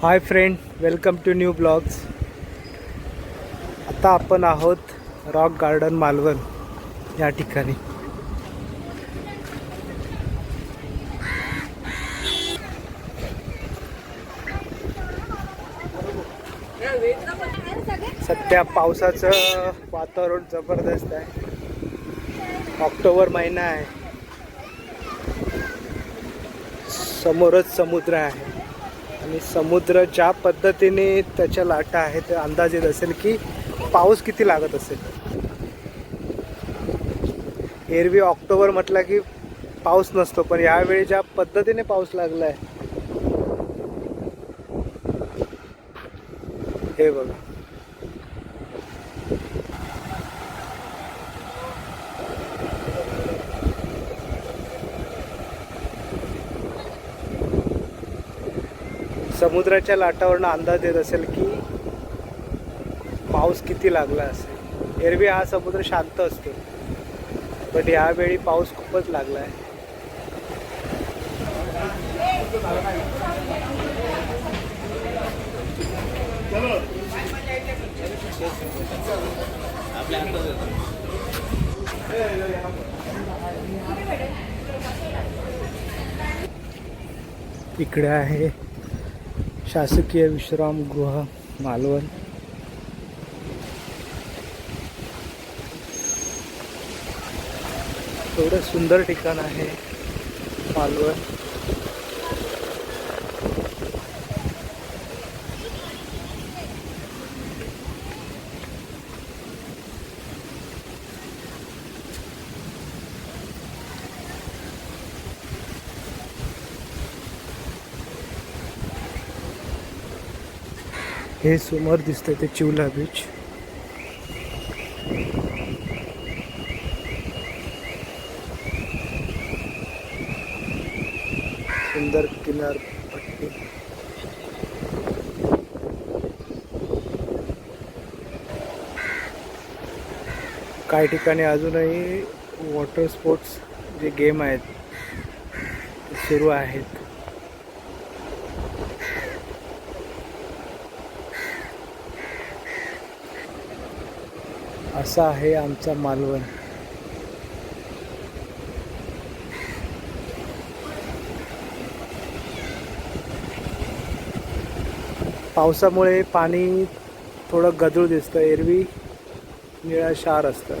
High friend, welcome to new blogs. आता आपण आहोत रॉक गार्डन मालवण या ठिकाणी. सध्या पावसाचं वातावरण जबरदस्त आहे. ऑक्टोबर महिना आहे, समोरच समुद्र आहे आणि समुद्र ज्या पद्धतीने त्याच्या लाटा आहेत ते अंदाज येत असेल की पाऊस किती लागत असेल. एरवी ऑक्टोबर म्हटलं की पाऊस नसतो, पण यावेळी ज्या पद्धतीने पाऊस लागला आहे हे बघा. समुद्राच्या लाटावरनं अंदाज येत असेल की पाऊस किती लागला असेल. एरवी हा समुद्र शांत असतो, पण यावेळी पाऊस खूपच लागला आहे. इकडे आहे शासकीय विश्रामगृह मालवण. एवढं सुंदर ठिकाण आहे मालवण. हे समोर दिसतंय ते चिवला बीच. सुंदर किनारपट्टी. काही ठिकाणी अजूनही वॉटर स्पोर्ट्स जे गेम आहेत ते सुरू आहेत. असा आहे आमचा मालवण. पावसामुळे पाणी थोडं गढूळ दिसतं. एरवी निळाशार असतं.